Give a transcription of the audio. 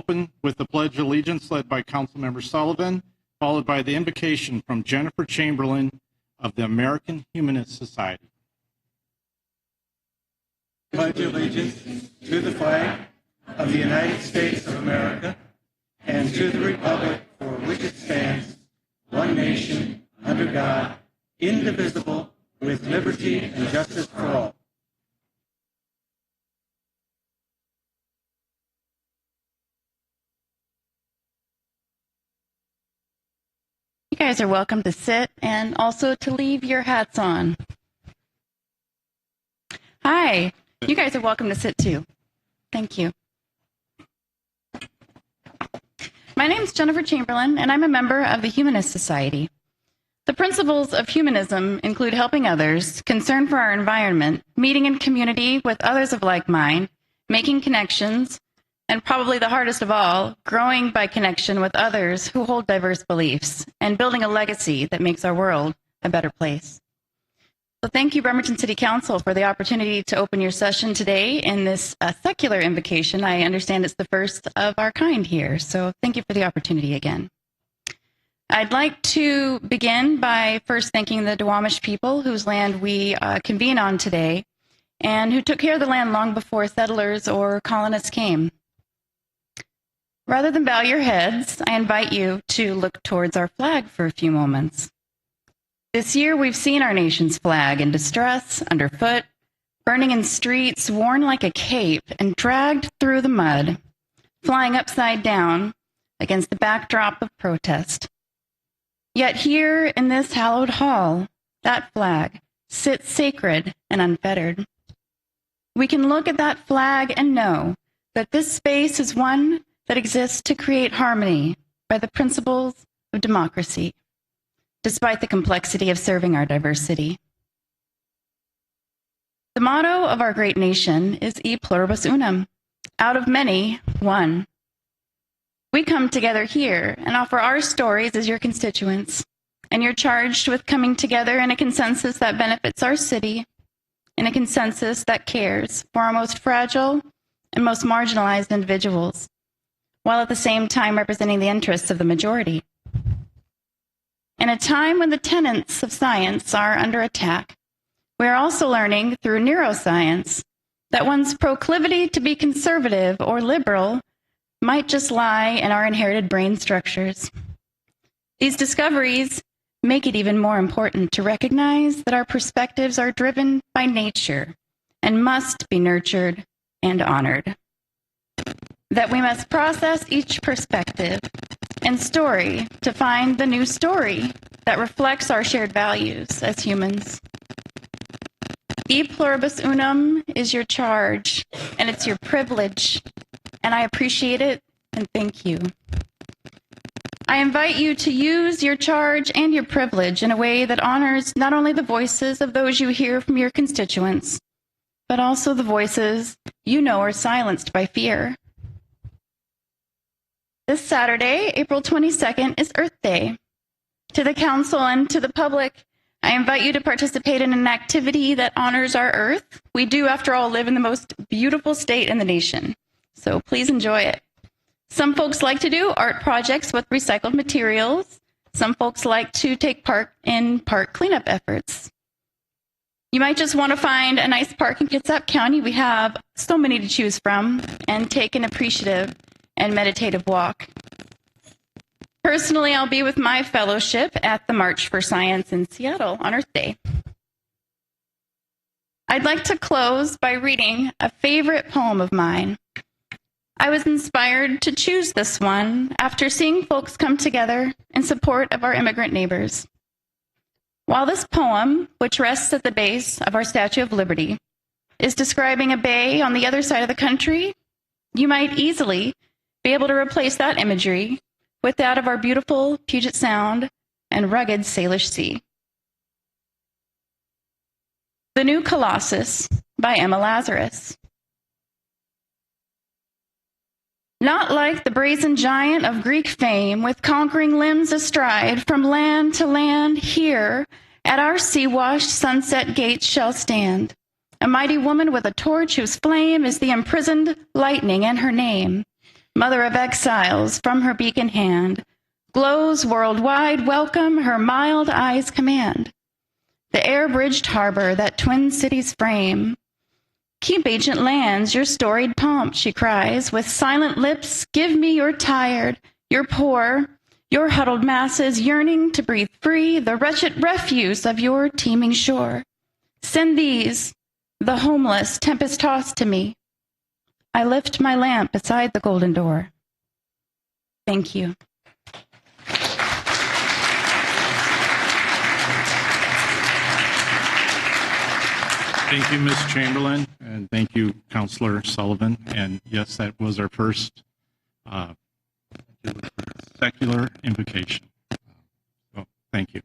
open with the Pledge of Allegiance led by Councilmember Sullivan, followed by the invocation from Jennifer Chamberlin of the American Humanist Society. Pledge allegiance to the flag of the United States of America and to the republic for which it stands, one nation, under God, indivisible, with liberty and justice for all. You guys are welcome to sit and also to leave your hats on. Hi, you guys are welcome to sit too. Thank you. My name is Jennifer Chamberlin, and I'm a member of the Humanist Society. The principles of humanism include helping others, concern for our environment, meeting in community with others of like mind, making connections, and probably the hardest of all, growing by connection with others who hold diverse beliefs, and building a legacy that makes our world a better place. So thank you, Bremerton City Council, for the opportunity to open your session today in this secular invocation. I understand it's the first of our kind here, so thank you for the opportunity again. I'd like to begin by first thanking the Duwamish people whose land we convene on today and who took care of the land long before settlers or colonists came. Rather than bow your heads, I invite you to look towards our flag for a few moments. This year, we've seen our nation's flag in distress, underfoot, burning in streets, worn like a cape, and dragged through the mud, flying upside down against the backdrop of protest. Yet here in this hallowed hall, that flag sits sacred and unfettered. We can look at that flag and know that this space is one that exists to create harmony by the principles of democracy, despite the complexity of serving our diversity. The motto of our great nation is E pluribus unum, out of many, one. We come together here and offer our stories as your constituents, and you're charged with coming together in a consensus that benefits our city, in a consensus that cares for our most fragile and most marginalized individuals, while at the same time representing the interests of the majority. In a time when the tenets of science are under attack, we are also learning through neuroscience that one's proclivity to be conservative or liberal might just lie in our inherited brain structures. These discoveries make it even more important to recognize that our perspectives are driven by nature and must be nurtured and honored. That we must process each perspective and story to find the new story that reflects our shared values as humans. E pluribus unum is your charge, and it's your privilege, and I appreciate it, and thank you. I invite you to use your charge and your privilege in a way that honors not only the voices of those you hear from your constituents, but also the voices you know are silenced by fear. This Saturday, April 22nd, is Earth Day. To the Council and to the public, I invite you to participate in an activity that honors our Earth. We do, after all, live in the most beautiful state in the nation, so please enjoy it. Some folks like to do art projects with recycled materials. Some folks like to take part in park cleanup efforts. You might just want to find a nice park in Kitsap County. We have so many to choose from, and take an appreciative and meditative walk. Personally, I'll be with my fellowship at the March for Science in Seattle on Earth Day. I'd like to close by reading a favorite poem of mine. I was inspired to choose this one after seeing folks come together in support of our immigrant neighbors. While this poem, which rests at the base of our Statue of Liberty, is describing a bay on the other side of the country, you might easily be able to replace that imagery with that of our beautiful Puget Sound and rugged Salish Sea. The New Colossus by Emma Lazarus. Not like the brazen giant of Greek fame, with conquering limbs astride, from land to land, here at our sea-washed sunset gates shall stand a mighty woman with a torch whose flame is the imprisoned lightning and her name. mother of exiles, from her beacon hand, glows worldwide welcome, her mild eyes command. The air-bridged harbor that twin cities frame. Keep ancient lands, your storied pomp, she cries, with silent lips, give me your tired, your poor, your huddled masses yearning to breathe free, the wretched refuse of your teeming shore. Send these, the homeless, tempest-tossed to me. I lift my lamp beside the golden door. Thank you. Thank you, Ms. Chamberlain, and thank you, Councilor Sullivan. And yes, that was our first secular invocation. So, thank you.